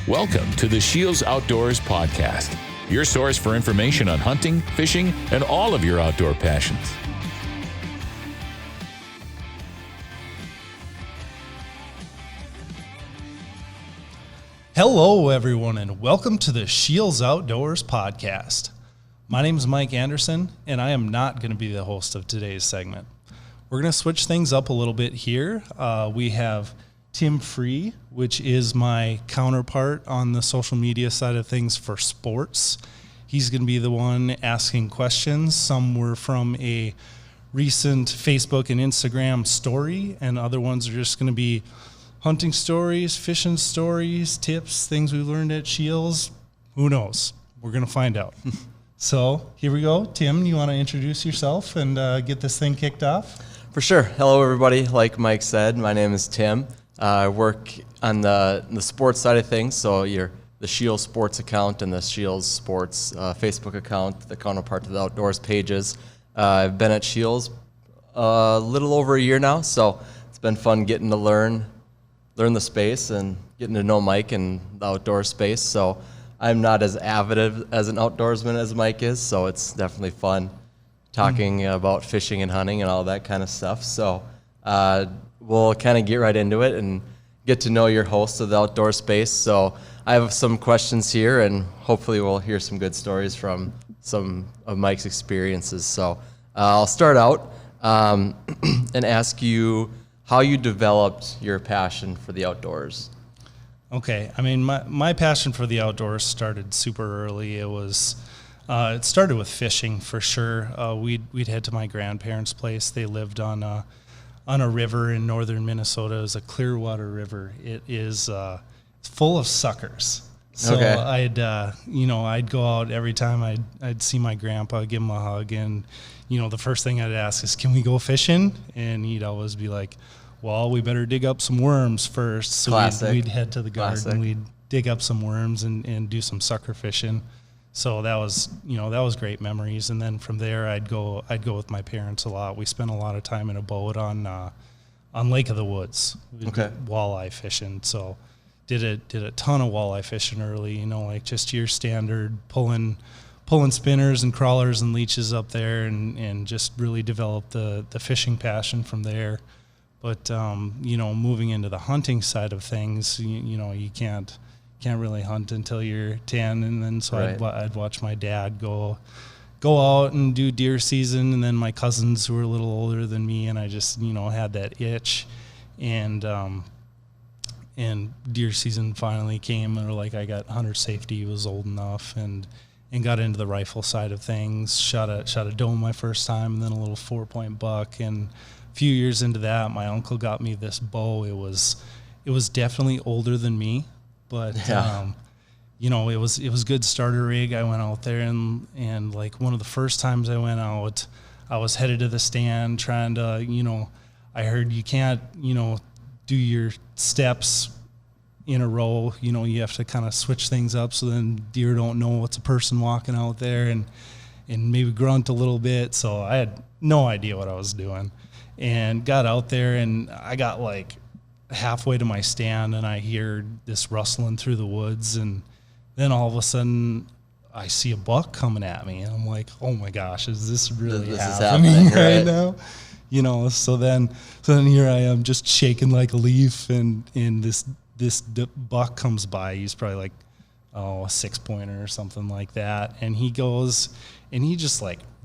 Welcome to the SCHEELS Outdoors podcast, your source for information on hunting, fishing, and all of your outdoor passions. Hello, everyone, and welcome to the SCHEELS Outdoors podcast. My name is Mike Anderson, and I am not going to be the host of today's segment. We're going to switch things up a little bit here. We have Tim Free, which is my counterpart on the social media side of things for sports. He's going to be the one asking questions. Some were from a recent Facebook and Instagram story, and other ones are just going to be hunting stories, fishing stories, tips, things we learned at SCHEELS. Who knows? We're going to find out. So here we go. Tim, you want to introduce yourself and get this thing kicked off? For sure. Hello, everybody. Like Mike said, my name is Tim. I work on the sports side of things, so you're the SCHEELS Sports account and the SCHEELS Sports Facebook account, the counterpart to the Outdoors pages. I've been at SCHEELS a little over a year now, so it's been fun getting to learn the space and getting to know Mike and the outdoor space. So I'm not as avid as an outdoorsman as Mike is, so it's definitely fun talking about fishing and hunting and all that kind of stuff. So we'll kind of get right into it and get to know your host of the outdoor space. So I have some questions here, and hopefully we'll hear some good stories from some of Mike's experiences. So I'll start out and ask you how you developed your passion for the outdoors. Okay. I mean, my passion for the outdoors started super early. It started with fishing for sure. We'd head to my grandparents' place. They lived on a river in northern Minnesota. It was a Clearwater River. It is full of suckers. So okay. I'd go out every time I'd see my grandpa, give him a hug, and the first thing I'd ask is, "Can we go fishing?" And he'd always be like, "Well, we better dig up some worms first." So we'd head to the garden, we'd dig up some worms and do some sucker fishing. So that was great memories. And then from there, I'd go with my parents a lot. We spent a lot of time in a boat on Lake of the Woods. Okay. Walleye fishing. So did a ton of walleye fishing early. Like just your standard pulling spinners and crawlers and leeches up there, and just really developed the fishing passion from there. But moving into the hunting side of things, you can't really hunt until you're 10, and then so right. I'd watch my dad go out and do deer season, and then my cousins who were a little older than me, and I just had that itch, and deer season finally came, and I got hunter safety, was old enough, and got into the rifle side of things. Shot a doe my first time, and then a little 4-point buck, and a few years into that, my uncle got me this bow. It was definitely older than me. But, yeah. It was good starter rig. I went out there and one of the first times I went out, I was headed to the stand trying to, I heard you can't, do your steps in a row. You have to kind of switch things up so then deer don't know it's a person walking out there and maybe grunt a little bit. So I had no idea what I was doing and got out there, and I got halfway to my stand, and I hear this rustling through the woods, and then all of a sudden I see a buck coming at me, and I'm like, oh my gosh, is this really happening right now? So then here I am just shaking like a leaf, and this buck comes by. He's probably a 6-pointer or something like that, and he goes and he just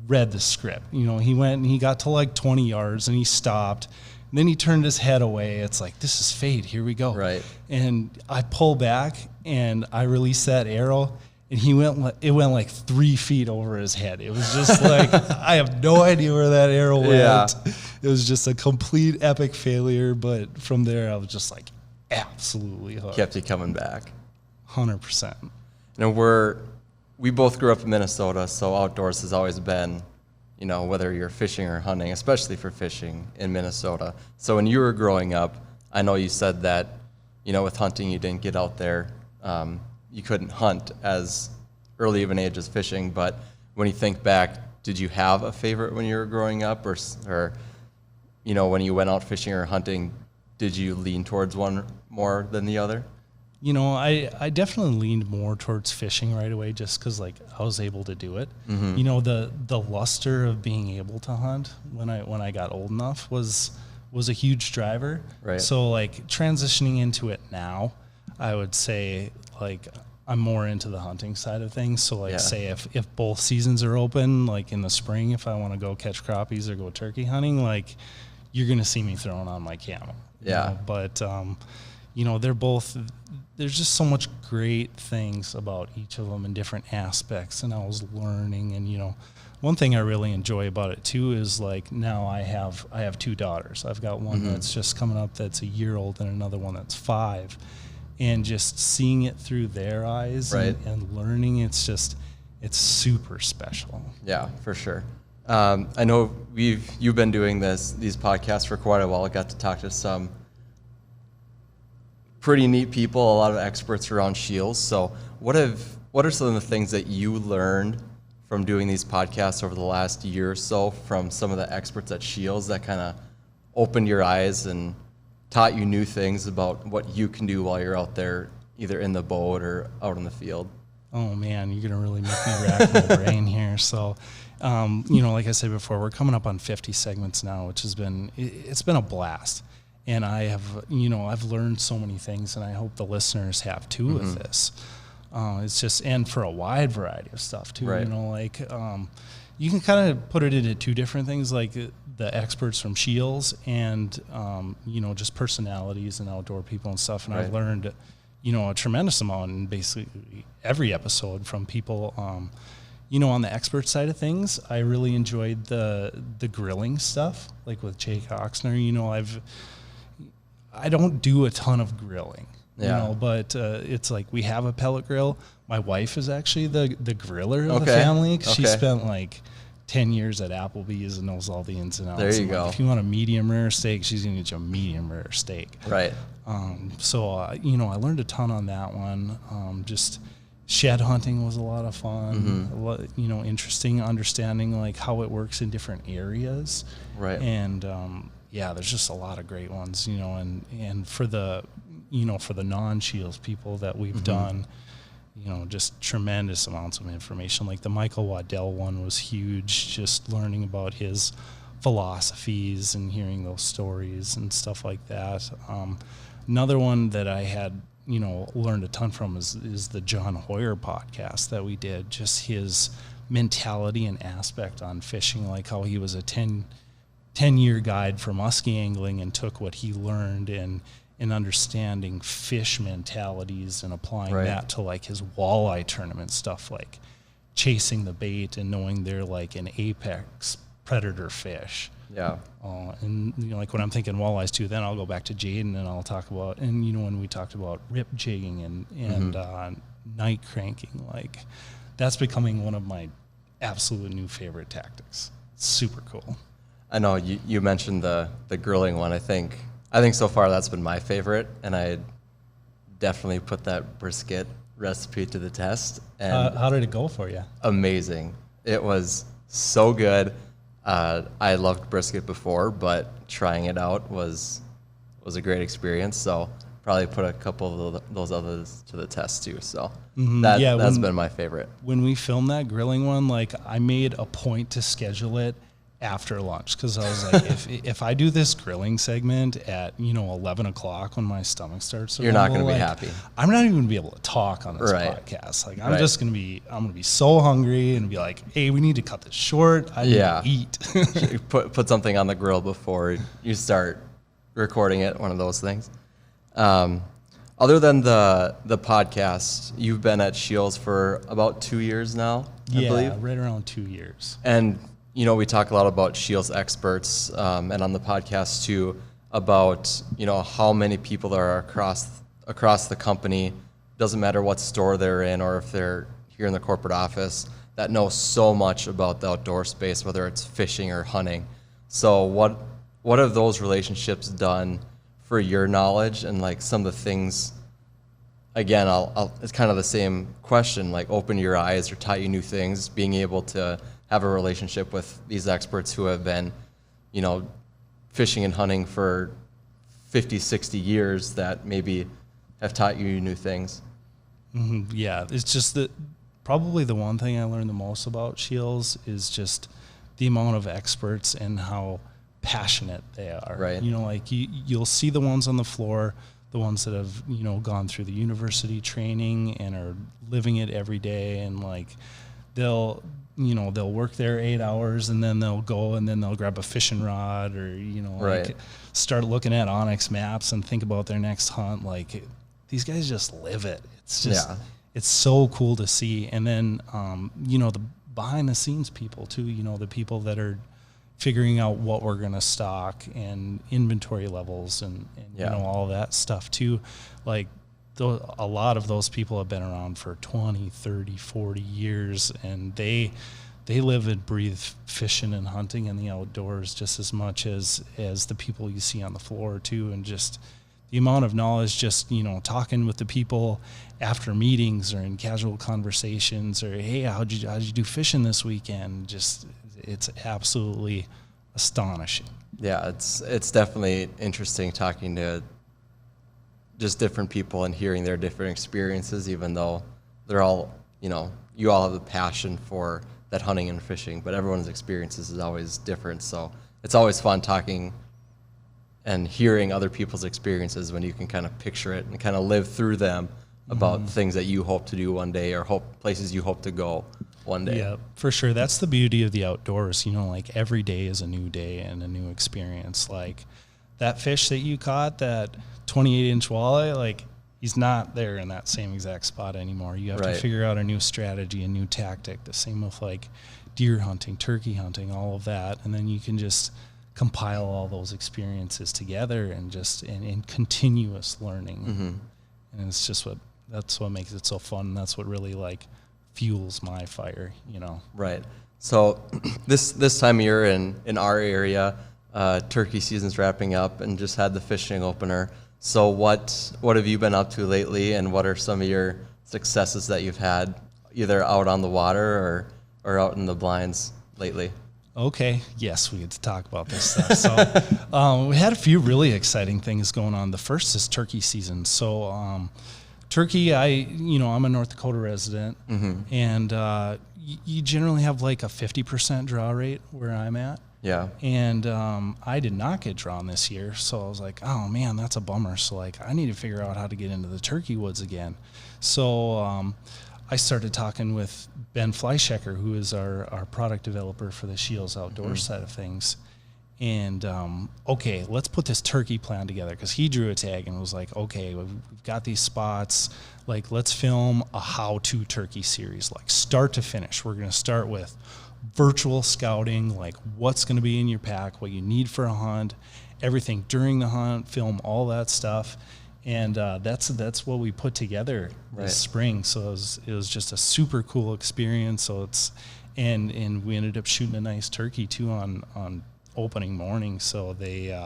read the script. He went and he got to 20 yards, and he stopped. And then he turned his head away. It's this is fate. Here we go. Right. And I pull back, and I release that arrow, and it went 3 feet over his head. It was just I have no idea where that arrow went. Yeah. It was just a complete epic failure. But from there, I was just absolutely hooked. Kept you coming back. 100%. We both grew up in Minnesota, so outdoors has always been, whether you're fishing or hunting, especially for fishing in Minnesota. So when you were growing up, I know you said that, with hunting, you didn't get out there. You couldn't hunt as early of an age as fishing. But when you think back, did you have a favorite when you were growing up, or when you went out fishing or hunting, did you lean towards one more than the other? I definitely leaned more towards fishing right away just because, like, I was able to do it. The luster of being able to hunt when I got old enough was a huge driver. Right. So, like, transitioning into it now, I would say, like, I'm more into the hunting side of things. So, like, say if both seasons are open, like in the spring, if I want to go catch crappies or go turkey hunting, like, you're going to see me throwing on my camo. Yeah. But, they're both, there's just so much great things about each of them in different aspects. And I was learning, and, one thing I really enjoy about it too is, like, now I have 2 daughters. I've got one that's just coming up that's a year old and another one that's 5. And just seeing it through their eyes and learning, it's super special. Yeah, for sure. I know you've been doing these podcasts for quite a while. I got to talk to some pretty neat people, a lot of experts around SCHEELS. So what are some of the things that you learned from doing these podcasts over the last year or so from some of the experts at SCHEELS that kind of opened your eyes and taught you new things about what you can do while you're out there, either in the boat or out in the field? Oh man, you're gonna really make me rack my brain here. So, like I said before, we're coming up on 50 segments now, which has been a blast. And I've learned so many things, and I hope the listeners have too with this. It's just, and for a wide variety of stuff too. Right. You can kind of put it into 2 different things, like the experts from SCHEELS and, just personalities and outdoor people and stuff. And I've learned, a tremendous amount in basically every episode from people. On the expert side of things, I really enjoyed the grilling stuff, like with Jake Oxner. I don't do a ton of grilling. But it's like we have a pellet grill. My wife is actually the griller of the family. She spent like 10 years at Applebee's and knows all the ins and outs. There you go. Like, if you want a medium rare steak, she's going to get you a medium rare steak. Right. I learned a ton on that one. Just shed hunting was a lot of fun. Interesting understanding like how it works in different areas. Right. And there's just a lot of great ones. And for the non-SCHEELS people that we've done, just tremendous amounts of information. Like the Michael Waddell one was huge, just learning about his philosophies and hearing those stories and stuff like that. Another one that I had, learned a ton from is the John Hoyer podcast that we did, just his mentality and aspect on fishing, like how he was a 10-year guide for muskie angling and took what he learned in understanding fish mentalities and applying that to like his walleye tournament stuff, like chasing the bait and knowing they're like an apex predator fish. Yeah. And like when I'm thinking walleyes too, then I'll go back to Jaden and I'll talk about, and when we talked about rip jigging and night cranking, like that's becoming one of my absolute new favorite tactics. It's super cool. I know you mentioned the grilling one. I think so far that's been my favorite, and I definitely put that brisket recipe to the test. And how did it go for you? Amazing. It was so good. I loved brisket before, but trying it out was a great experience. So probably put a couple of those others to the test too. So that's been my favorite. When we filmed that grilling one, like I made a point to schedule it after lunch, because I was like, if I do this grilling segment at 11 o'clock when my stomach starts to you're not going to be like, happy. I'm not even going to be able to talk on this podcast. Like I'm just going to be so hungry and be like, hey, we need to cut this short. I need to eat. put something on the grill before you start recording it. One of those things. Other than the podcast, you've been at SCHEELS for about 2 years now, I believe. Yeah, right around 2 years. And we talk a lot about SCHEELS experts, and on the podcast too, about how many people there are across the company. Doesn't matter what store they're in or if they're here in the corporate office, that know so much about the outdoor space, whether it's fishing or hunting. So what have those relationships done for your knowledge and like some of the things? Again, it's kind of the same question, like open your eyes or taught you new things, being able to have a relationship with these experts who have been, fishing and hunting for 50, 60 years, that maybe have taught you new things. Yeah, it's just that probably the one thing I learned the most about SCHEELS is just the amount of experts and how passionate they are. Right. You know, like you'll see the ones on the floor, the ones that have, you know, gone through the university training and are living it every day, and like they'll work there 8 hours and then they'll go and then they'll grab a fishing rod or, you know, like start looking at Onyx maps and think about their next hunt. Like these guys just live it. It's just, it's so cool to see. And then, you know, the behind the scenes people too, you know, the people that are figuring out what we're going to stock and inventory levels and you know, all that stuff too. Like a lot of those people have been around for 20, 30, 40 years, and they live and breathe fishing and hunting and the outdoors just as much as the people you see on the floor too. And just the amount of knowledge, just, you know, talking with the people after meetings or in casual conversations or, hey, how'd you do fishing this weekend? Just, it's absolutely astonishing. Yeah, it's definitely interesting talking to just different people and hearing their different experiences, even though they're all, you know, you all have the passion for that hunting and fishing, but everyone's experiences is always different. So it's always fun talking and hearing other people's experiences when you can kind of picture it and kind of live through them about things that you hope to do one day or places you hope to go one day. Yeah, for sure. That's the beauty of the outdoors. You know, like every day is a new day and a new experience. Like that fish that you caught, that 28-inch walleye, like he's not there in that same exact spot anymore. You have to figure out a new strategy, a new tactic. The same with like deer hunting, turkey hunting, all of that. And then you can just compile all those experiences together and just in continuous learning. And it's just that's what makes it so fun. That's what really like fuels my fire, you know. Right. So this time of year in our area, turkey season's wrapping up and just had the fishing opener. So what have you been up to lately, and what are some of your successes that you've had either out on the water or out in the blinds lately? Okay, yes, we get to talk about this stuff. So we had a few really exciting things going on. The first is turkey season. So turkey, I'm a North Dakota resident, and you generally have like a 50% draw rate where I'm at. Yeah. And I did not get drawn this year, so I was like, oh man, that's a bummer. So like, I need to figure out how to get into the turkey woods again. So I started talking with Ben Fleischecker, who is our product developer for the SCHEELS Outdoors side of things. And okay, let's put this turkey plan together, because he drew a tag and was like, okay, we've got these spots. Like, let's film a how-to turkey series, like start to finish. We're going to start with virtual scouting, like what's going to be in your pack, what you need for a hunt, everything during the hunt, film all that stuff. And that's what we put together this spring. So it was just a super cool experience. So and we ended up shooting a nice turkey too on opening morning. So they,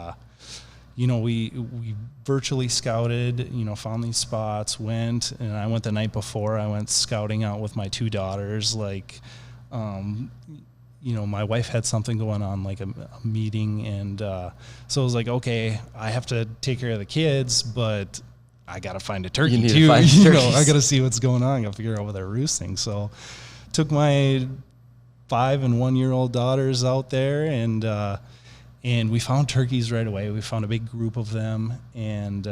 we virtually scouted, found these spots, went, and I went the night before. I went scouting out with my two daughters, like, my wife had something going on, like a meeting, and so I was like, okay, I have to take care of the kids, but I got to find a turkey too. I got to see what's going on. I got to figure out where they're roosting. So took my 5 and 1 year old daughters out there, and we found turkeys right away. We found a big group of them, and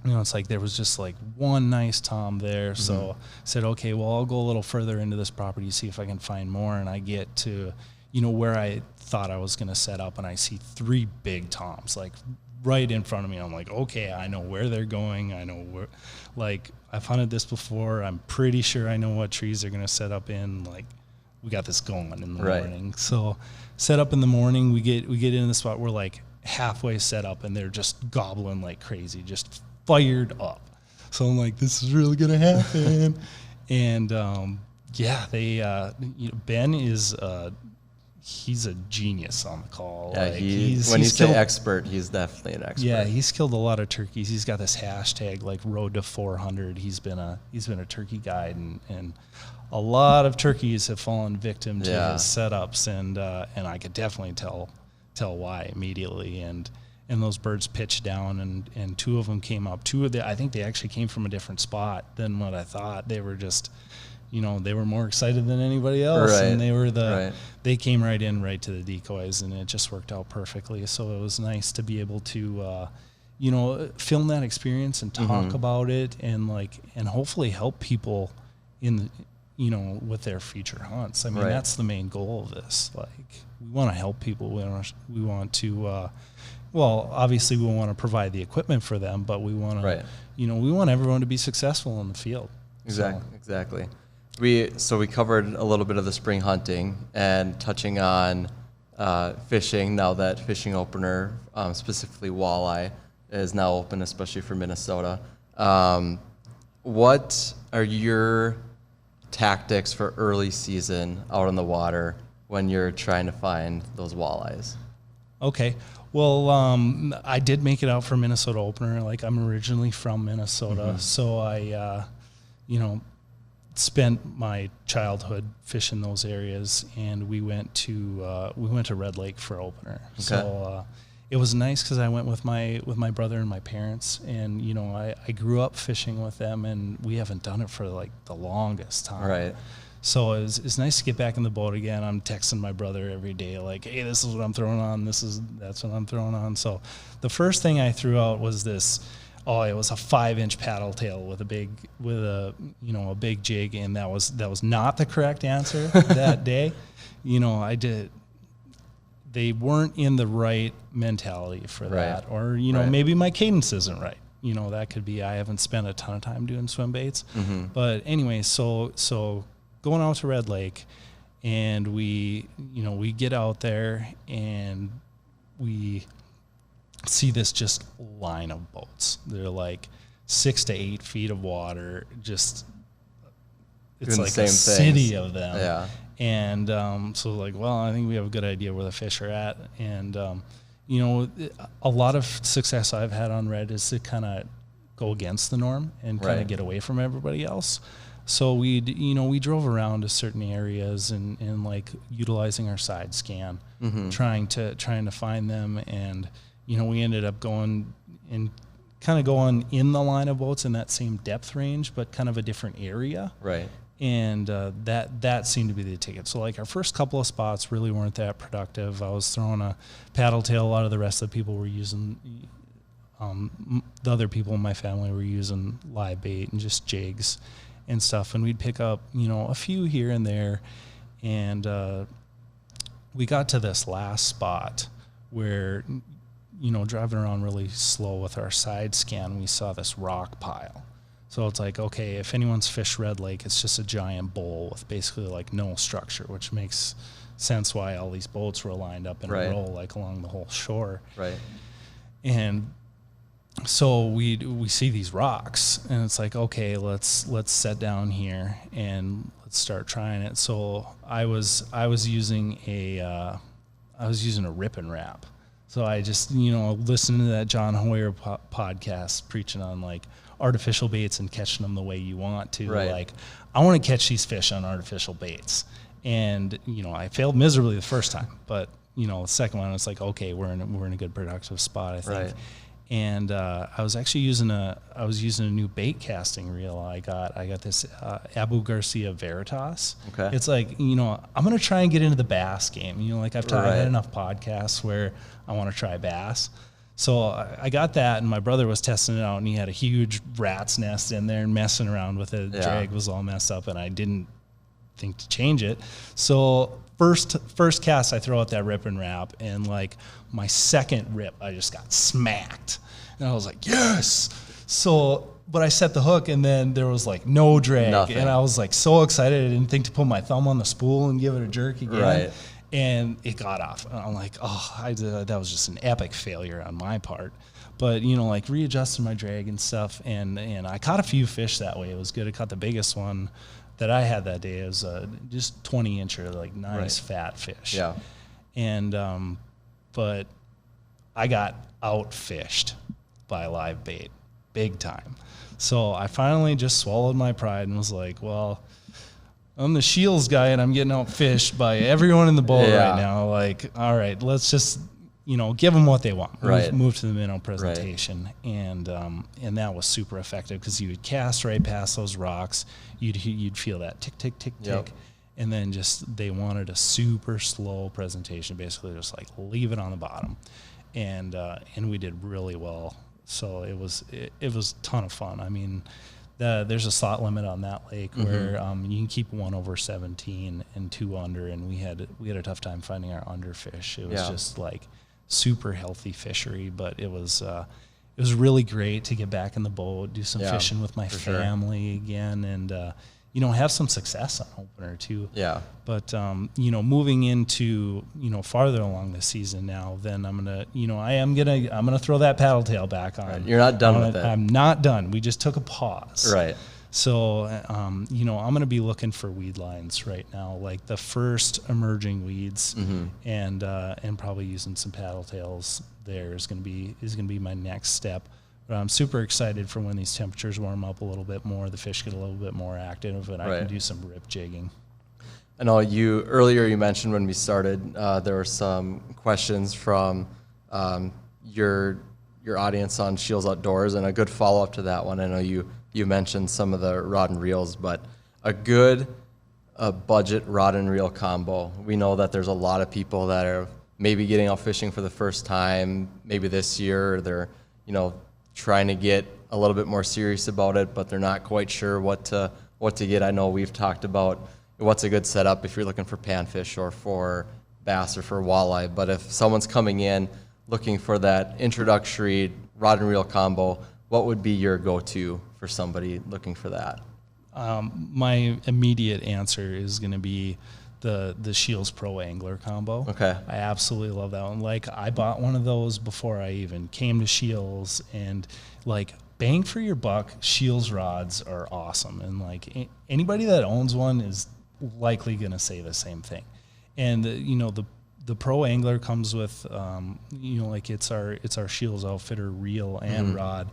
it's like there was just like one nice tom there. So I said, okay, well, I'll go a little further into this property, see if I can find more. And I get to, where I thought I was going to set up, and I see 3 big toms, like right in front of me. I'm like, okay, I know where they're going. I know where, like, I've hunted this before. I'm pretty sure I know what trees they're going to set up in. Like, we got this going in the morning. So set up in the morning, we get into the spot. We're like halfway set up, and they're just gobbling like crazy, just fired up. So I'm like, this is really gonna happen. And they Ben is he's a genius on the call. Yeah, like, when you say expert, he's definitely an expert. Yeah, he's killed a lot of turkeys. He's got this hashtag like Road to 400. He's been a turkey guide, and a lot of turkeys have fallen victim to his setups, and I could definitely tell why immediately. And and those birds pitched down, and two of them came up. I think they actually came from a different spot than what I thought. They were just, they were more excited than anybody else, and they were they came right to the decoys, and it just worked out perfectly. So it was nice to be able to, film that experience and talk about it, and hopefully help people in with their future hunts. I mean, that's the main goal of this. We want to help people. We want to, obviously we want to provide the equipment for them, but we want to, we want everyone to be successful in the field. Exactly. We covered a little bit of the spring hunting and touching on fishing. Now that fishing opener, specifically walleye, is now open, especially for Minnesota. What are your tactics for early season out on the water when you're trying to find those walleyes? Okay. Well, I did make it out for Minnesota opener. I'm originally from Minnesota, so I, spent my childhood fishing those areas, and we went to Red Lake for opener. Okay. So it was nice because I went with my brother and my parents, and I grew up fishing with them, and we haven't done it for the longest time. Right. So it's nice to get back in the boat again. I'm texting my brother every day, hey, this is what I'm throwing on. That's what I'm throwing on. So the first thing I threw out was this. Oh, it was a 5-inch paddle tail with a big jig, and that was not the correct answer that day. They weren't in the right mentality for that, or maybe my cadence isn't right. That could be. I haven't spent a ton of time doing swim baits, but anyway, so going out to Red Lake, and we get out there and we see this just line of boats. They're 6 to 8 feet of water. It's doing like a city of them. Yeah. And so I think we have a good idea where the fish are at. And a lot of success I've had on red is to kind of go against the norm and kind of get away from everybody else. So we drove around to certain areas and utilizing our side scan, trying to find them, and we ended up going in the line of boats in that same depth range, but kind of a different area. Right. And that seemed to be the ticket. So our first couple of spots really weren't that productive. I was throwing a paddle tail. A lot of the rest of the people were using, the other people in my family were using live bait and just jigs and stuff. And we'd pick up, a few here and there. And we got to this last spot where, driving around really slow with our side scan, we saw this rock pile. So it's okay, if anyone's fished Red Lake, it's just a giant bowl with basically no structure, which makes sense why all these boats were lined up in a row along the whole shore. Right. And so we see these rocks, and it's okay, let's set down here and let's start trying it. So I was using a rip and wrap. So I just listened to that John Hoyer podcast preaching on artificial baits and catching them the way you want to. Right. I want to catch these fish on artificial baits, and I failed miserably the first time, but the second one it's okay, we're in a good productive spot, I think. Right. And I was actually using a new bait casting reel. I got this Abu Garcia Veritas. Okay. It's I'm gonna try and get into the bass game. I've had enough podcasts where I want to try bass. So I got that, and my brother was testing it out, and he had a huge rat's nest in there and messing around with it. The drag was all messed up, and I didn't think to change it. So first cast, I throw out that rip and wrap, and my second rip, I just got smacked, and I was yes. So, but I set the hook, and then there was no drag. Nothing. And I was so excited, I didn't think to put my thumb on the spool and give it a jerk again. Right. And it got off. And I'm that was just an epic failure on my part. But, readjusting my drag and stuff. And I caught a few fish that way. It was good. I caught the biggest one that I had that day. It was just 20-incher, nice fat fish. Yeah. And, but I got outfished by live bait big time. So I finally just swallowed my pride and was I'm the SCHEELS guy, and I'm getting outfished by everyone in the boat right now. All right, let's just give them what they want. Right. Move to the minnow presentation. Right. And that was super effective because you would cast right past those rocks. You'd feel that tick, tick, tick, yep. tick. And then they wanted a super slow presentation, basically just like leave it on the bottom. And we did really well. So it was a ton of fun. I mean, there's a slot limit on that lake where you can keep 1 over 17 and 2 under, and we had a tough time finding our underfish. It was just like super healthy fishery, but it was really great to get back in the boat, do some fishing with my family again, and have some success on opener too. Yeah. But moving into farther along the season now, then I'm gonna throw that paddle tail back on. Right. You're not done with it. I'm not done. We just took a pause. Right. So I'm gonna be looking for weed lines right now, like the first emerging weeds, and probably using some paddle tails. There is gonna be my next step. But I'm super excited for when these temperatures warm up a little bit more, the fish get a little bit more active, and I can do some rip jigging. I know earlier you mentioned when we started, there were some questions from your audience on SCHEELS Outdoors, and a good follow-up to that one. I know you mentioned some of the rod and reels, but a good budget rod and reel combo. We know that there's a lot of people that are maybe getting out fishing for the first time, maybe this year, or they're trying to get a little bit more serious about it, but they're not quite sure what to get. I know we've talked about what's a good setup if you're looking for panfish or for bass or for walleye, but if someone's coming in looking for that introductory rod and reel combo, what would be your go-to for somebody looking for that? My immediate answer is going to be the SCHEELS Pro Angler combo. Okay. I absolutely love that one. Like, I bought one of those before I even came to SCHEELS, and like, bang for your buck, SCHEELS rods are awesome. And like, anybody that owns one is likely going to say the same thing. And the Pro Angler comes with like it's our SCHEELS Outfitter reel and rod,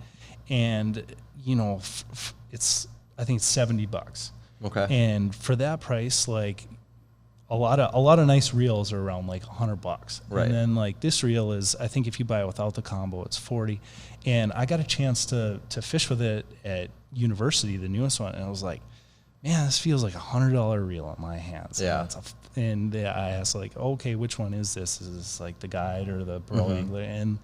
and it's I think it's $70. Okay. And for that price, like, a lot of nice reels are around like $100. Right. And then like this reel is, I think if you buy it without the combo, it's $40. And I got a chance to fish with it at university, the newest one, and I was like, man, this feels like $100 reel in my hands. Yeah. And I asked like, okay, which one is this? Is this like the guide or the Pro Angler? And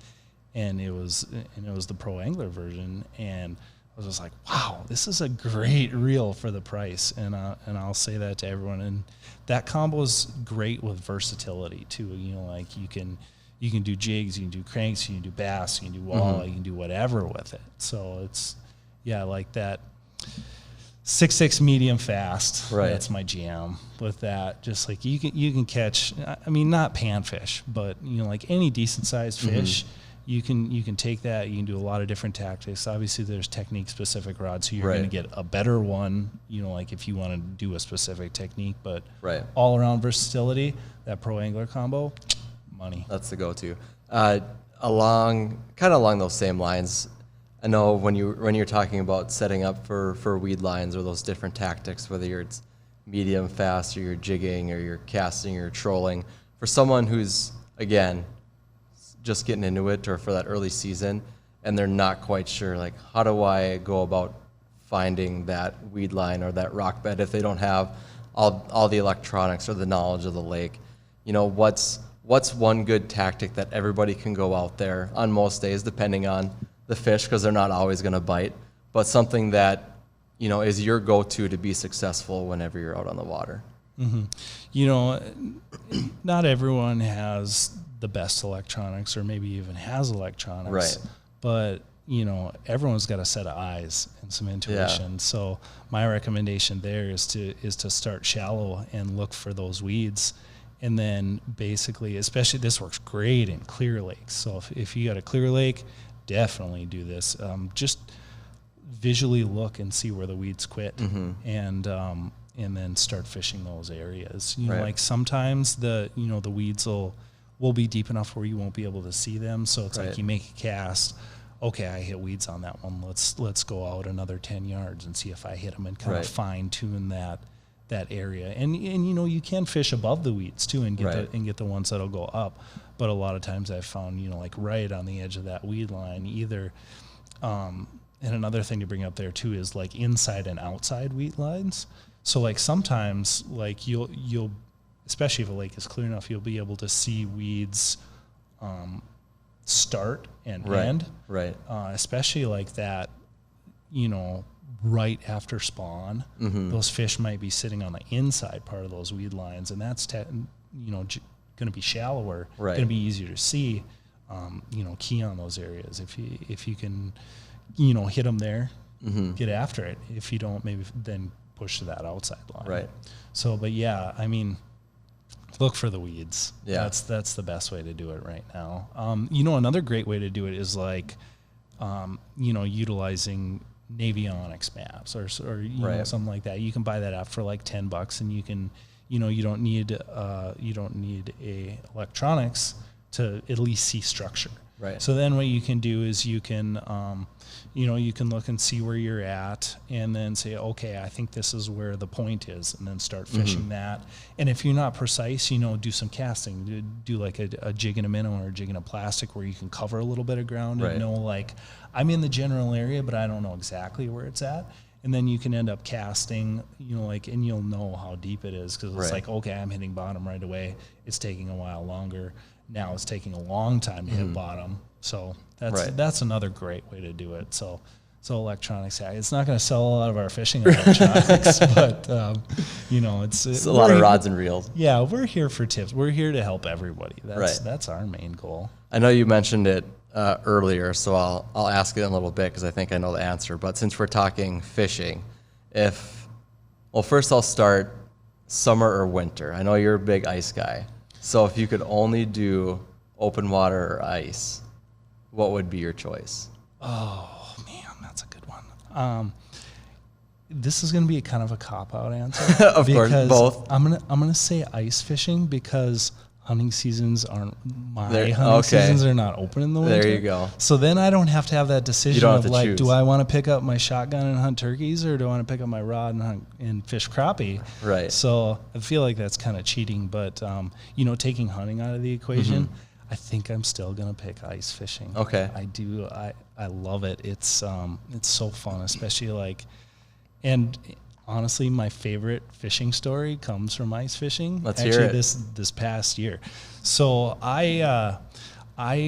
it was the Pro Angler version, and I was just like, wow, this is a great reel for the price. And I'll say that to everyone. And that combo is great with versatility too. Like you can do jigs, you can do cranks, you can do bass, you can do walleye, you can do whatever with it. So it's, like that 6.6 medium fast. Right. That's my jam with that. Just like you can catch, I mean, not panfish, but like any decent sized fish. You can take that. You can do a lot of different tactics. Obviously, there's technique-specific rods, so you're going to get a better one, like if you want to do a specific technique. But all-around versatility, that Pro Angler combo, money. That's the go-to. Along those same lines, I know when you're talking about setting up for weed lines or those different tactics, whether it's medium, fast, or you're jigging, or you're casting, or you're trolling, for someone who's, again, just getting into it or for that early season, and they're not quite sure, like, how do I go about finding that weed line or that rock bed if they don't have all the electronics or the knowledge of the lake? What's one good tactic that everybody can go out there on most days, depending on the fish, because they're not always going to bite, but something that is your go-to to be successful whenever you're out on the water? Not everyone has the best electronics, or maybe even has electronics. Right. But everyone's got a set of eyes and some intuition. Yeah. So my recommendation there is to start shallow and look for those weeds, and then basically, especially this works great in clear lakes. So if you got a clear lake, definitely do this. Just visually look and see where the weeds quit, and then start fishing those areas. Like sometimes the weeds will be deep enough where you won't be able to see them. So it's like you make a cast. Okay, I hit weeds on that one. Let's go out another 10 yards and see if I hit them, and kind of fine tune that area. And you know, you can fish above the weeds too and get the ones that'll go up. But a lot of times I've found, you know, like right on the edge of that weed line, either, and another thing to bring up there too is like inside and outside weed lines. So like sometimes like you'll, especially if a lake is clear enough, you'll be able to see weeds, start and end. Right. Especially like that, you know, right after spawn, those fish might be sitting on the inside part of those weed lines, and that's you know, going to be shallower, going to be easier to see. You know, key on those areas if you can, you know, hit them there, get after it. If you don't, maybe then push to that outside line. Right. So, but yeah, I mean, look for the weeds. Yeah, that's the best way to do it right now. You know, another great way to do it is like, you know, utilizing Navionics maps or you know, something like that. You can buy that app for like $10, and you can, you know, you don't need a electronics to at least see structure. Right. So then what you can do is you can, you know, you can look and see where you're at, and then say, okay, I think this is where the point is, and then start fishing that. And if you're not precise, you know, do some casting. Do like a jig in a minnow or a jig in a plastic where you can cover a little bit of ground and know, like, I'm in the general area, but I don't know exactly where it's at. And then you can end up casting, you know, like, and you'll know how deep it is, because it's like, okay, I'm hitting bottom right away. It's taking a while longer. Now it's taking a long time to hit bottom. So that's another great way to do it. So electronics, it's not going to sell a lot of our fishing electronics, but you know, it's a lot of rods and reels. Yeah, we're here for tips. We're here to help everybody. That's our main goal. I know you mentioned it earlier, so I'll ask it in a little bit because I think I know the answer. But since we're talking fishing, first I'll start summer or winter. I know you're a big ice guy. So if you could only do open water or ice, what would be your choice? Oh man, that's a good one. This is going to be kind of a cop-out answer. Of course, both. I'm gonna say ice fishing because hunting seasons aren't seasons are not open in the winter. There you go. So then I don't have to have that decision of like, do I want to pick up my shotgun and hunt turkeys, or do I want to pick up my rod and fish crappie? Right. So I feel like that's kind of cheating, but you know, taking hunting out of the equation, I think I'm still gonna pick ice fishing. Okay. I do. I love it. It's so fun, especially like, and honestly, my favorite fishing story comes from ice fishing. Let's hear it. This past year. So I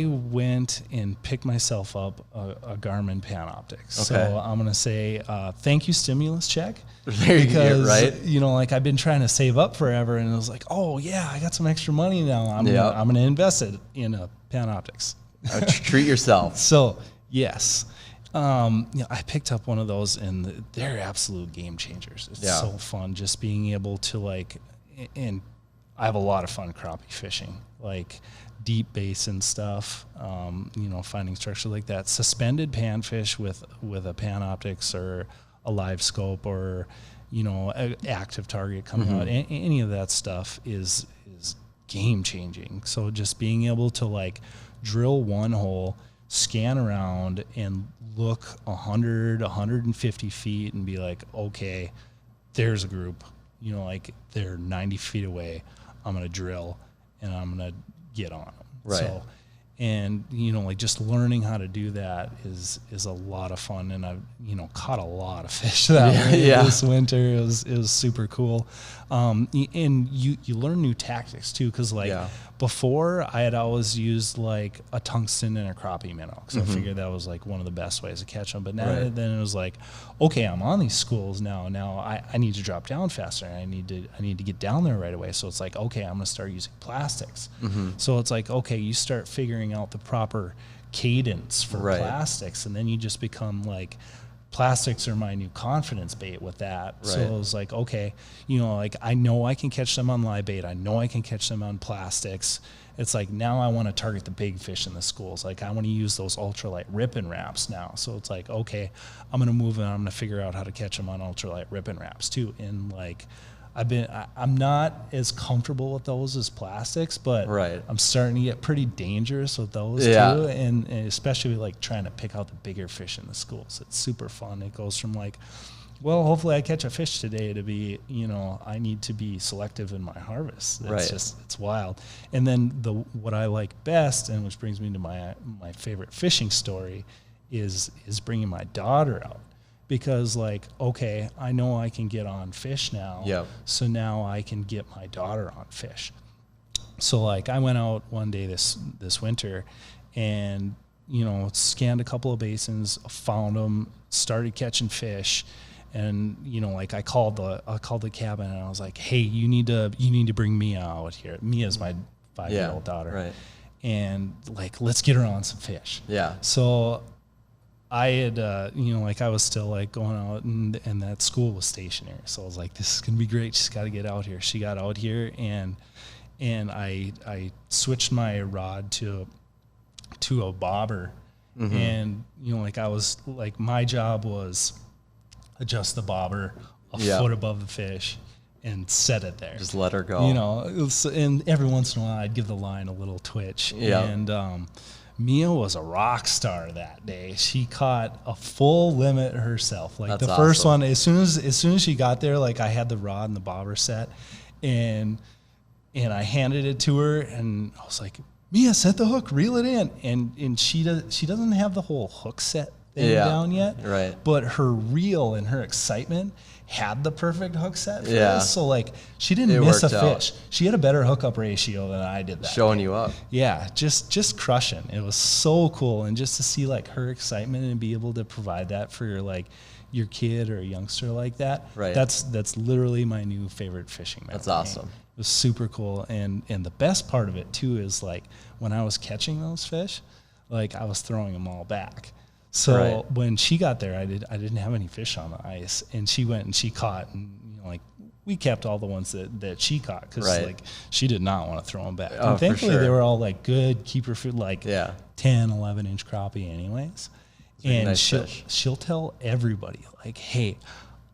went and picked myself up a Garmin Panoptix. Okay. So I'm gonna say thank you, stimulus check. There you go. Right. You know, like I've been trying to save up forever, and it was like, oh yeah, I got some extra money now. I'm gonna invest it in a Panoptix. Treat yourself. So yes. You know, I picked up one of those, and they're absolute game changers. It's so fun just being able to like, and I have a lot of fun crappie fishing, like deep basin stuff. You know, finding structure like that. Suspended panfish with a Panoptix or a live scope, or you know, an active target coming out. Any of that stuff is game changing. So just being able to like drill one hole, scan around, and look 150 feet and be like, okay, there's a group, you know, like they're 90 feet away. I'm going to drill and I'm going to get on them. Right. So, and, you know, like just learning how to do that is a lot of fun. And I've, you know, caught a lot of fish this winter. It was super cool. And you learn new tactics too. Cause like before I had always used like a tungsten and a crappie minnow. Cause I figured that was like one of the best ways to catch them. But now then it was like, okay, I'm on these schools now. Now I need to drop down faster. I need to get down there right away. So it's like, okay, I'm going to start using plastics. So it's like, okay, you start figuring out the proper cadence for plastics, and then you just become like, plastics are my new confidence bait with that. Right. So it was like, okay, you know, like I know I can catch them on live bait. I know I can catch them on plastics. It's like, now I want to target the big fish in the schools. Like I want to use those ultralight ripping wraps now. So it's like, okay, I'm going to move and I'm going to figure out how to catch them on ultralight ripping wraps too. And like, I'm not as comfortable with those as plastics, but I'm starting to get pretty dangerous with those too. And especially like trying to pick out the bigger fish in the schools. It's super fun. It goes from like well, hopefully I catch a fish today to be, I need to be selective in my harvest. It's wild. And then what I like best, and which brings me to my favorite fishing story, is bringing my daughter out. Because okay, I know I can get on fish now. Yep. So now I can get my daughter on fish. So I went out one day this winter and, scanned a couple of basins, found them, started catching fish. And, I called the cabin and I was like, hey, you need to bring Mia out here. Mia's my 5-year-old daughter. Right. And let's get her on some fish. Yeah. So I had, I was still going out and that school was stationary. So I was like, this is going to be great. She's got to get out here. She got out here and I switched my rod to a bobber. Mm-hmm. And, I was my job was adjust the bobber a foot above the fish and set it there. Just let her go. And every once in a while I'd give the line a little twitch. Yeah. And, Mia was a rock star that day. She caught a full limit herself. That's the first awesome. one, as soon as she got there, I had the rod and the bobber set, and I handed it to her, and I was like, Mia, set the hook, reel it in, and she doesn't have the whole hook set thing down yet, right? But her reel and her excitement had the perfect hook set for Yeah. this. So she didn't miss a fish. Out. She had a better hookup ratio than I did that Showing day. you up. Yeah, just crushing. It was so cool, and just to see her excitement and be able to provide that for your kid or a youngster like that. Right. That's literally my new favorite fishing memory. That's awesome. It was super cool, and the best part of it too is when I was catching those fish, I was throwing them all back. So when she got there, I didn't have any fish on the ice, and she went and she caught, and we kept all the ones that she caught because she did not want to throw them back. Oh, and thankfully for sure. they were all good keeper food, 10, 11 inch crappie anyways. And nice she'll tell everybody hey,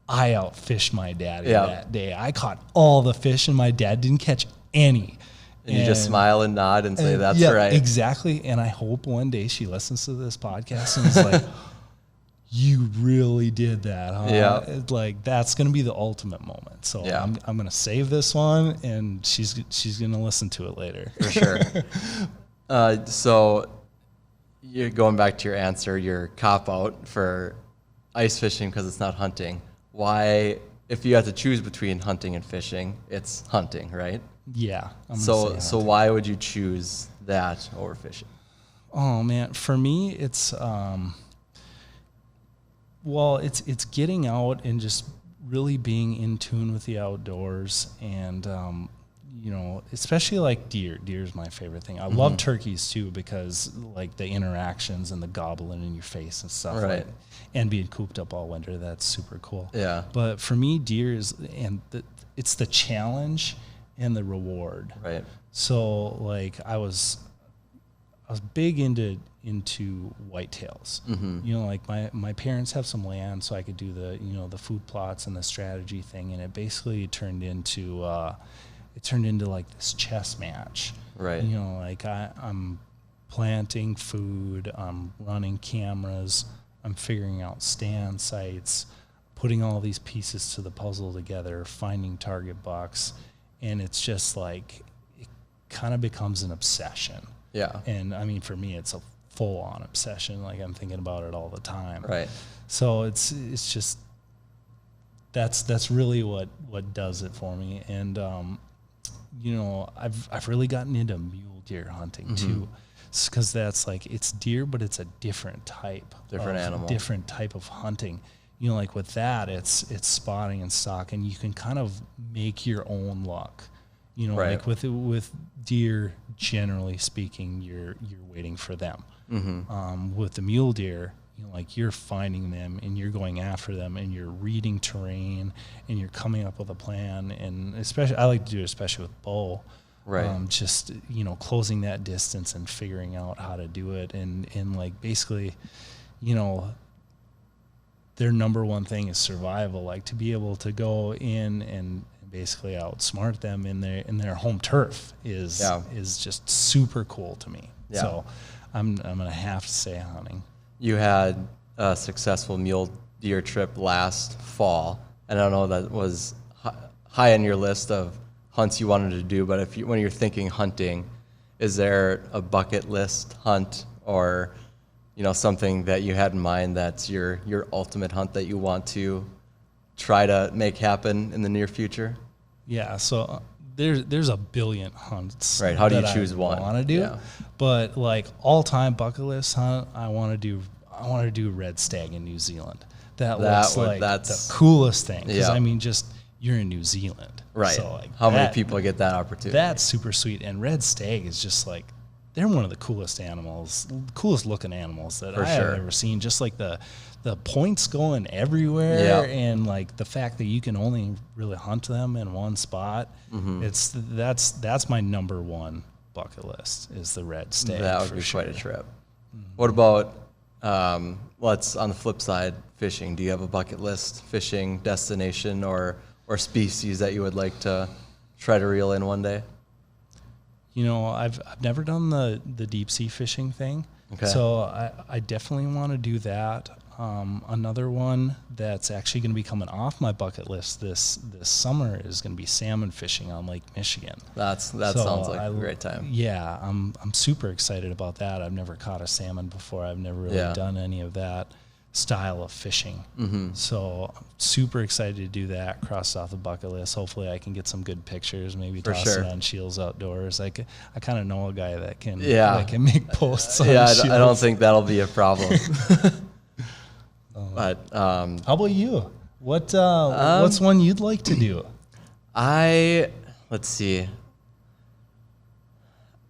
I outfished my daddy that day. I caught all the fish, and my dad didn't catch any. And you just smile and nod and say, that's right. Exactly. And I hope one day she listens to this podcast and is like, you really did that, huh? Yeah. That's going to be the ultimate moment. So I'm going to save this one, and she's going to listen to it later. For sure. So you're going back to your answer, your cop-out for ice fishing because it's not hunting. Why, if you had to choose between hunting and fishing, it's hunting, right? Yeah. So why would you choose that over fishing? Oh man, for me it's it's getting out and just really being in tune with the outdoors, and especially deer. Deer is my favorite thing. I love turkeys too because the interactions and the gobbling in your face and stuff, right? And being cooped up all winter, that's super cool. Yeah. But for me, deer is it's the challenge and the reward. Right. So I was big into whitetails. Mm-hmm. My parents have some land, so I could do the food plots and the strategy thing, and it basically turned into this chess match. Right. I'm planting food, I'm running cameras, I'm figuring out stand sites, putting all these pieces to the puzzle together, finding target bucks. And it's just it kind of becomes an obsession. Yeah. And I mean, for me, it's a full-on obsession. I'm thinking about it all the time. Right. So it's just that's really what does it for me. And I've really gotten into mule deer hunting too, because that's it's deer, but it's a different type, animal, different type of hunting. With that, it's spotting and stalking. You can kind of make your own luck. Right. With deer, generally speaking, you're waiting for them. Mm-hmm. With the mule deer, you're finding them and you're going after them and you're reading terrain and you're coming up with a plan. And especially, I like to do it especially with bow. Right. Just closing that distance and figuring out how to do it, and basically, their number one thing is survival. To be able to go in and basically outsmart them in their home turf is just super cool to me. Yeah. So I'm gonna have to say hunting. You had a successful mule deer trip last fall, and I don't know that was high on your list of hunts you wanted to do, but when you're thinking hunting, is there a bucket list hunt or something that you had in mind that's your ultimate hunt that you want to try to make happen in the near future? Yeah, so there's a billion hunts. Right. How do you that choose one? I want to do, Yeah. but like all-time bucket list hunt, I want to do red stag in New Zealand. That's the coolest thing. Because I mean, just you're in New Zealand, right? So like, how many people get that opportunity? That's super sweet. And red stag is just like, they're one of the coolest looking animals that have ever seen. Just like the points going everywhere, and like the fact that you can only really hunt them in one spot. Mm-hmm. That's my number one bucket list is the red stag. That would be quite a trip. Mm-hmm. What about let's on the flip side, fishing? Do you have a bucket list fishing destination or species that you would like to try to reel in one day? I've never done the deep sea fishing thing. Okay. So I definitely want to do that. Another one that's actually going to be coming off my bucket list this summer is going to be salmon fishing on Lake Michigan. That sounds like a great time. Yeah, I'm super excited about that. I've never caught a salmon before. I've never really done any of that style of fishing. Mm-hmm. So I'm super excited to do that, cross off the bucket list. Hopefully I can get some good pictures, maybe toss it on SCHEELS Outdoors. I kind of know a guy that can make posts on SCHEELS. I don't think that'll be a problem. But how about you? What's one you'd like to do? Let's see.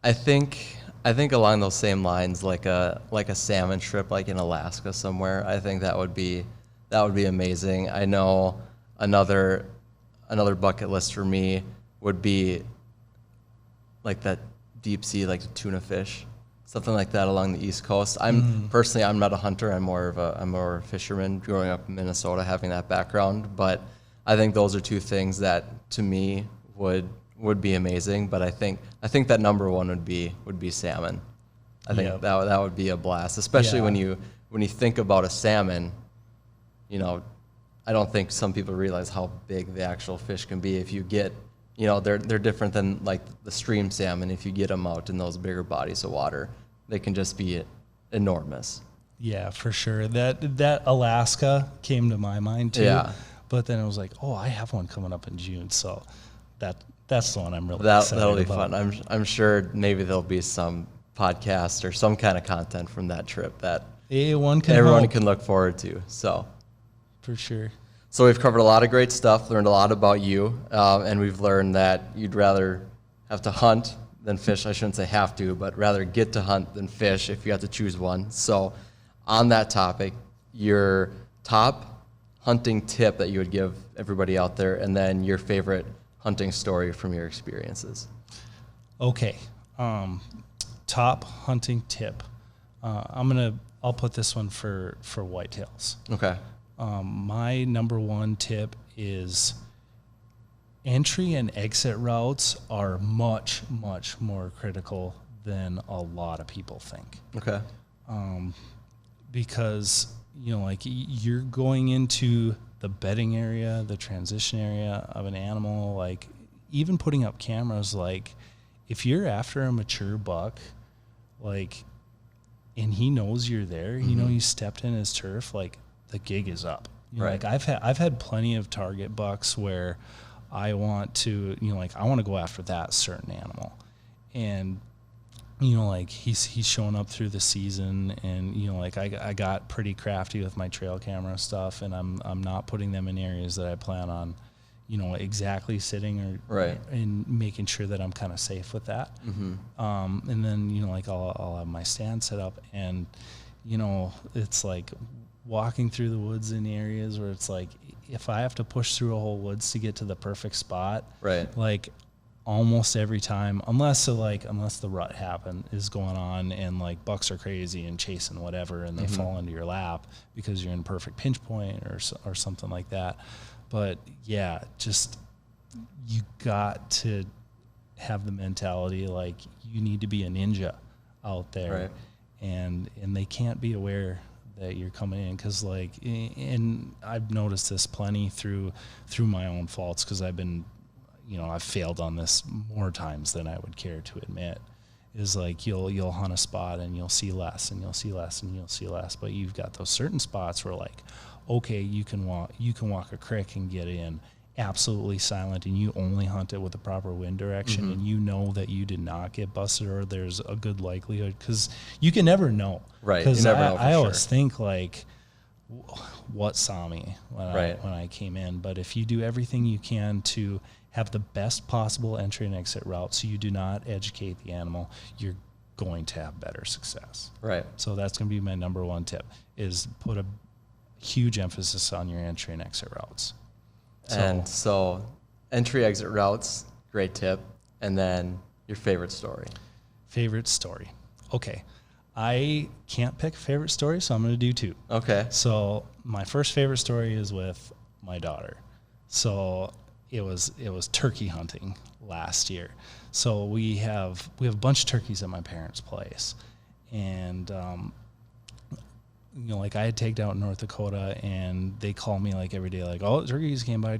I think along those same lines, like a salmon trip, like in Alaska somewhere. I think that would be amazing. I know another bucket list for me would be like that deep sea, like the tuna fish, something like that along the East Coast. I'm not a hunter. I'm more of a fisherman. Growing up in Minnesota, having that background, but I think those are two things that to me would be amazing. But I think that number one would be salmon. I think that would be a blast, especially when you think about a salmon. I don't think some people realize how big the actual fish can be. If you get, they're different than like the stream salmon. If you get them out in those bigger bodies of water, they can just be enormous. Yeah, for sure. That Alaska came to my mind too. Yeah. But then it was like, I have one coming up in June, so that's the one I'm really excited about. That'll be fun. I'm sure maybe there'll be some podcast or some kind of content from that trip that everyone can look forward to. So, for sure. So we've covered a lot of great stuff, learned a lot about you, and we've learned that you'd rather have to hunt than fish. I shouldn't say have to, but rather get to hunt than fish if you have to choose one. So on that topic, your top hunting tip that you would give everybody out there, and then your favorite hunting story from your experiences. Okay. Top hunting tip. I'll put this one for whitetails. Okay. My number one tip is entry and exit routes are much, much more critical than a lot of people think. Okay. Because, like you're going into the bedding area, the transition area of an animal, like even putting up cameras, like if you're after a mature buck, like, and he knows you're there, you stepped in his turf, like the gig is up. Right. Like I've had plenty of target bucks where I want to, I want to go after that certain animal, and like he's showing up through the season, and like I got pretty crafty with my trail camera stuff, and I'm not putting them in areas that I plan on, exactly sitting or and making sure that I'm kind of safe with that. Mm-hmm. And then like I'll have my stand set up, and it's like walking through the woods in areas where it's like if I have to push through a whole woods to get to the perfect spot, like almost every time, unless the rut is going on and like bucks are crazy and chasing whatever and they fall into your lap because you're in perfect pinch point or something like that. But yeah, just you got to have the mentality like you need to be a ninja out there, and they can't be aware that you're coming in, because like, and I've noticed this plenty through my own faults, because I've been, I've failed on this more times than I would care to admit. Is like you'll hunt a spot and you'll see less and you'll see less and you'll see less, but you've got those certain spots where like, okay, you can walk a creek and get in absolutely silent, and you only hunt it with the proper wind direction, and you know that you did not get busted, or there's a good likelihood, because you can never know. Right. Because I sure. always think like, what saw me when I came in? But if you do everything you can to have the best possible entry and exit route, so you do not educate the animal, you're going to have better success. Right. So that's going to be my number one tip, is put a huge emphasis on your entry and exit routes. So entry, exit routes, great tip. And then your favorite story. Favorite story. Okay. I can't pick a favorite story, so I'm going to do two. Okay. So my first favorite story is with my daughter. So it was turkey hunting last year. So we have a bunch of turkeys at my parents' place. And like I had tagged out in North Dakota, and they call me like every day, like, oh, turkeys came by.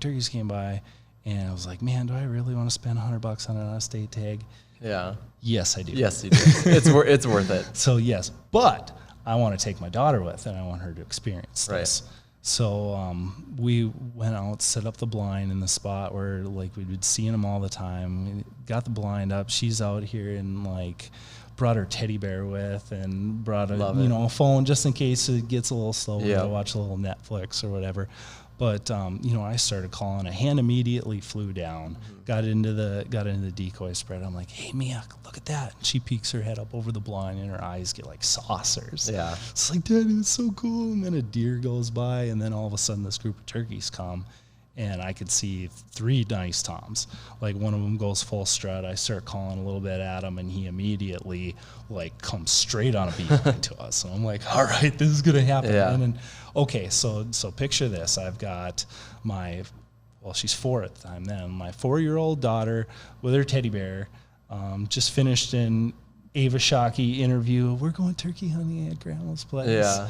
And I was like, man, do I really want to spend $100 on an out-of-state tag? Yeah. Yes, I do. Yes, you do. It's worth it. So yes, but I want to take my daughter with, and I want her to experience this. Right. So we went out, set up the blind in the spot where like we would see them all the time. We got the blind up. She's out here and like brought her teddy bear with, and brought a phone just in case it gets a little slow. We gotta watch a little Netflix or whatever. But I started calling. A hand immediately flew down, got into the decoy spread. I'm like, hey Mia, look at that. And she peeks her head up over the blind, and her eyes get like saucers. Yeah. It's like, Daddy, it's so cool. And then a deer goes by, and then all of a sudden this group of turkeys come, and I could see 3 nice toms. Like one of them goes full strut. I start calling a little bit at him, and he immediately like comes straight on a beeline to us. So I'm like, all right, this is gonna happen. Yeah. And then, okay, so picture this. I've got she's 4 at the time then. My 4-year-old daughter with her teddy bear, just finished an Ava Shockey interview. We're going turkey hunting at Grandma's place. Yeah.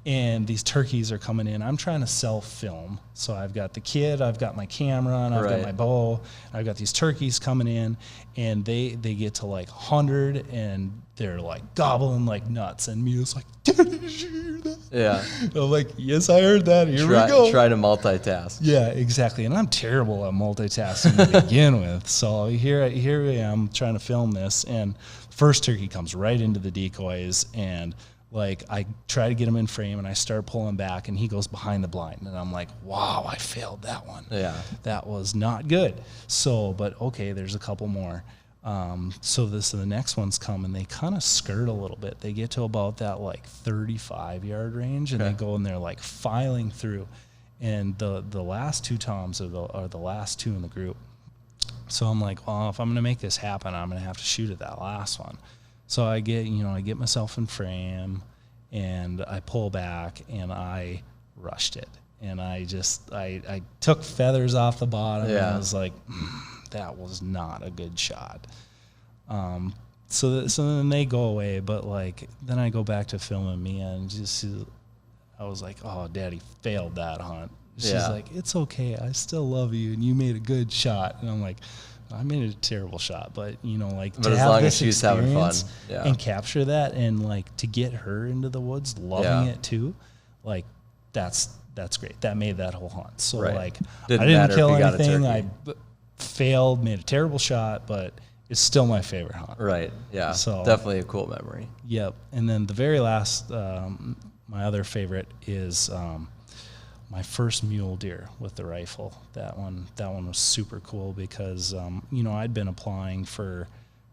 And these turkeys are coming in. I'm trying to self-film. So I've got the kid, I've got my camera, and I've got my bow. I've got these turkeys coming in, and they get to like 100, and they're like gobbling like nuts. And Mia's like, Daddy, did you hear that? Yeah. I'm like, yes, I heard that. Here we go. Try to multitask. Yeah, exactly. And I'm terrible at multitasking to begin with. So here I am trying to film this, and first turkey comes right into the decoys, and like I try to get him in frame, and I start pulling back, and he goes behind the blind, and I'm like, wow, I failed that one. Yeah. That was not good. So, but okay, there's a couple more. So the next ones come, and they kind of skirt a little bit. They get to about that like 35-yard range, and they go, and they're like filing through. And the last 2 toms are the last 2 in the group. So I'm like, well, if I'm going to make this happen, I'm going to have to shoot at that last one. So I get myself in frame, and I pull back, and I rushed it. And I took feathers off the bottom, and I was like, that was not a good shot. So then they go away, but like then I go back to filming Mia, and I was like, oh, Daddy failed that hunt. She's like, it's okay, I still love you, and you made a good shot. And I'm like, I made a terrible shot, but to as have long as this she's having fun, and capture that, and like to get her into the woods loving it too, like that's great. That made that whole hunt. So like I didn't kill anything. I failed, made a terrible shot, but it's still my favorite hunt. Right. Yeah. So definitely a cool memory. Yep. And then the very last, my other favorite is my first mule deer with the rifle. That one was super cool because I'd been applying for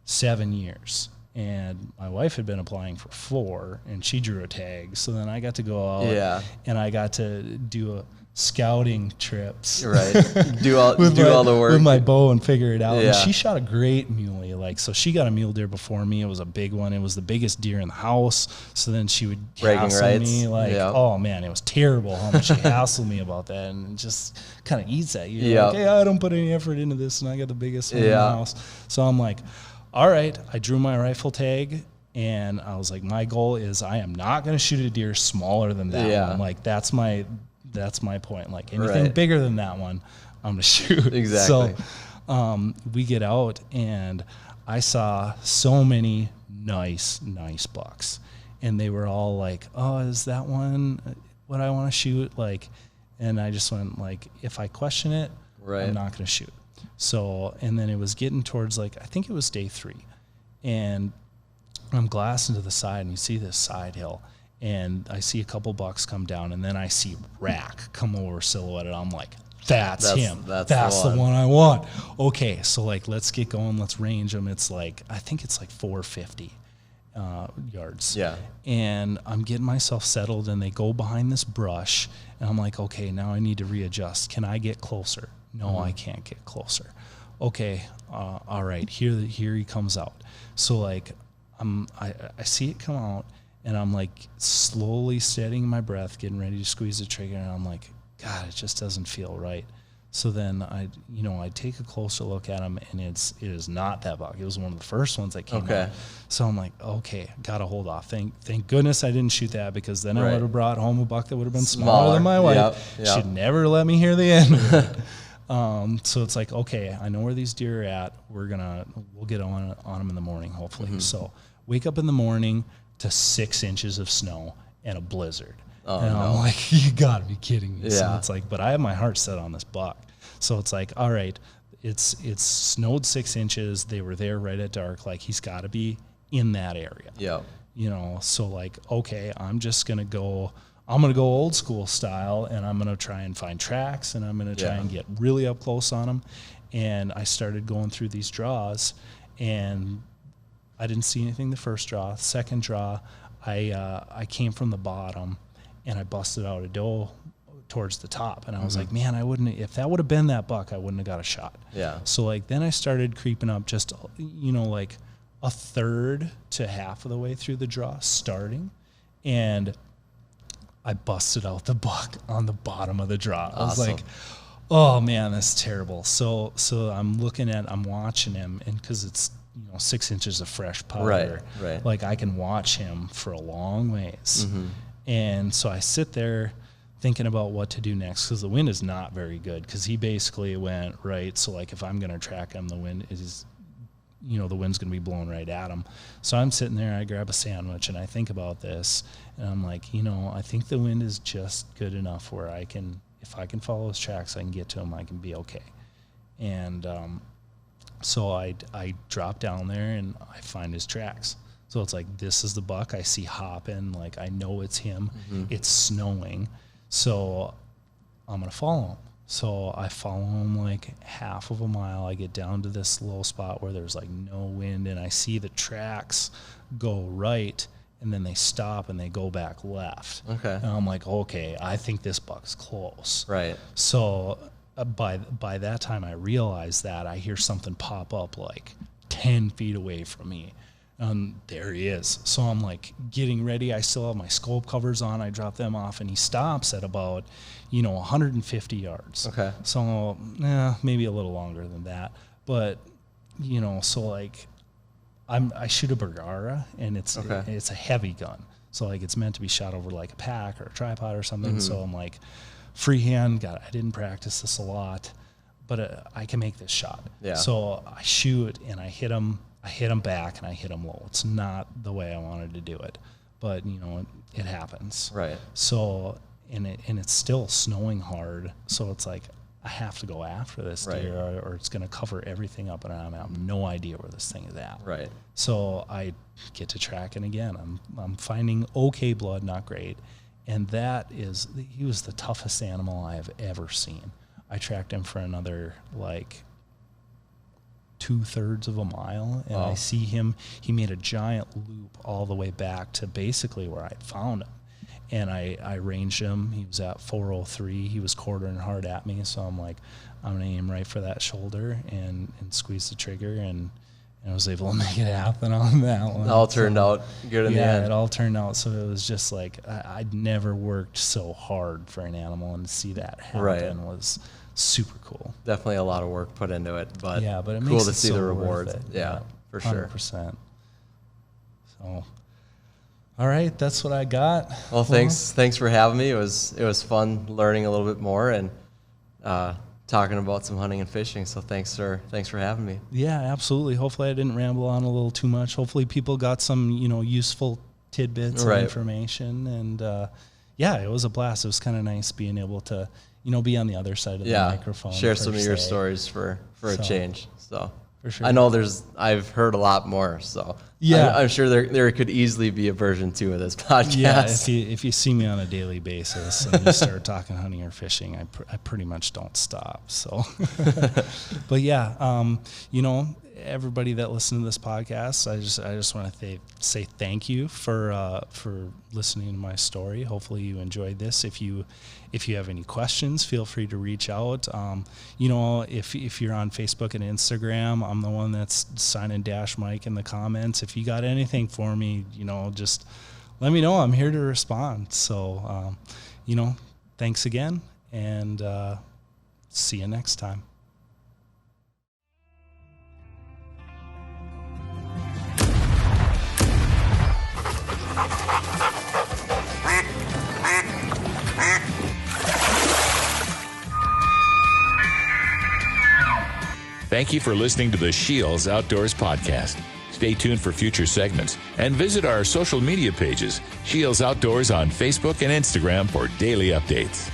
7 years, and my wife had been applying for 4, and she drew a tag. So then I got to go out and I got to do scouting trips. Right. do all the work with my bow and figure it out. Yeah. And she shot a great muley. So she got a mule deer before me. It was a big one. It was the biggest deer in the house. So then she would hassle me oh man, it was terrible how much she hassled me about that, and just kind of eats at you. Like, hey, I don't put any effort into this, and I got the biggest one in the house. So I'm like, all right, I drew my rifle tag, And I was like, my goal is I am not going to shoot a deer smaller than that one. Like that's my point. Like anything bigger than that one, I'm going to shoot. Exactly. So we get out and I saw so many nice bucks, and they were all like, oh, is that one what I want to shoot? Like, and I just went like, if I question it, I'm not going to shoot. So, and then it was getting towards like, I think it was day 3, and I'm glassing to the side, and you see this side hill, and I see a couple bucks come down, and then I see rack come over silhouetted. I'm like, that's him. That's the one I want. Okay, so like, let's get going. Let's range them. It's like, I think it's like 450 yards. Yeah. And I'm getting myself settled, and they go behind this brush, and I'm like, okay, now I need to readjust. Can I get closer? No, I can't get closer. Okay, all right, here he comes out. So like, I see it come out, and I'm like slowly steadying my breath, getting ready to squeeze the trigger, and I'm like, God, it just doesn't feel right. So then I take a closer look at him, and it is not that buck. It was one of the first ones that came out. So I'm like, okay, gotta hold off. Thank goodness I didn't shoot that, because then I would have brought home a buck that would have been smaller than my wife. Yep. She'd never let me hear the end of it. So it's like, okay, I know where these deer are at. We'll get on them in the morning, hopefully. So wake up in the morning to 6 inches of snow and a blizzard. Oh, and I'm like, you gotta be kidding me. So it's like, but I have my heart set on this buck. So it's like, all right, it's snowed 6 inches. They were there right at dark. Like, he's got to be in that area. Yeah. So like, okay, I'm going to go old school style, and I'm going to try and find tracks, and I'm going to try and get really up close on them. And I started going through these draws, and I didn't see anything the first draw. Second draw, I came from the bottom, and I busted out a doe towards the top, and I was like, man, if that would have been that buck, I wouldn't have got a shot. Yeah. So like, then I started creeping up just, like a third to half of the way through the draw starting, and I busted out the buck on the bottom of the draw. I was like, oh man, that's terrible. So I'm watching him, and cause it's, 6 inches of fresh powder, right. Like I can watch him for a long ways. And so I sit there thinking about what to do next, because the wind is not very good, because he basically went right. So like, if I'm going to track him, the wind is, the wind's going to be blowing right at him. So I'm sitting there, I grab a sandwich, and I think about this, and I'm like, I think the wind is just good enough where if I can follow his tracks, I can get to him, I can be okay. And so I drop down there, and I find his tracks. So it's like, this is the buck I see hopping. Like, I know it's him. It's snowing. So I'm going to follow him. So I follow him like half of a mile. I get down to this low spot where there's like no wind, and I see the tracks go right, and then they stop and they go back left. Okay. And I'm like, okay, I think this buck's close. Right. So by that time, I realize that I hear something pop up like 10 feet away from me. There he is. So I'm like getting ready. I still have my scope covers on. I drop them off, and he stops at about, 150 yards. Okay. So, maybe a little longer than that. But, so like, I shoot a Bergara, and it's a heavy gun. So like, it's meant to be shot over like a pack or a tripod or something. So I'm like, freehand. I didn't practice this a lot, but I can make this shot. Yeah. So I shoot, and I hit him. I hit him back, and I hit him low. It's not the way I wanted to do it, but it happens. Right. So, and it's still snowing hard. So it's like, I have to go after this deer, or it's going to cover everything up, and I have no idea where this thing is at. Right. So I get to tracking again. I'm finding okay blood, not great. And he was the toughest animal I have ever seen. I tracked him for another like 2/3 of a mile, and I see him. He made a giant loop all the way back to basically where I found him, and I ranged him. He was at 403. He was quartering hard at me, so I'm like, I'm gonna aim right for that shoulder and squeeze the trigger, and I was able to make it happen on that one. It all turned out good in the end. Yeah, it all turned out. So it was just like, I'd never worked so hard for an animal, and to see that happen was super cool. Definitely a lot of work put into it, but it cool to see the rewards. Yeah, for sure. 100%. So, all right, that's what I got. Well, thanks for having me. It was fun learning a little bit more and talking about some hunting and fishing. So thanks for having me. Yeah, absolutely. Hopefully I didn't ramble on a little too much. Hopefully people got some, useful tidbits of information. And yeah, it was a blast. It was kind of nice being able to, be on the other side of the microphone. Share some of your stories for a change. So for sure. I know I've heard a lot more. So yeah, I'm sure there could easily be a version 2 of this podcast. Yeah, if you see me on a daily basis and you start talking hunting or fishing, I pretty much don't stop. So, but yeah, everybody that listened to this podcast, I just want to say thank you for listening to my story. Hopefully you enjoyed this. If you have any questions, feel free to reach out. If you're on Facebook and Instagram, I'm the one that's signing Mike in the comments. If you got anything for me, just let me know. I'm here to respond. So, thanks again, and see you next time. Thank you for listening to the SCHEELS Outdoors podcast. Stay tuned for future segments and visit our social media pages, SCHEELS Outdoors on Facebook and Instagram for daily updates.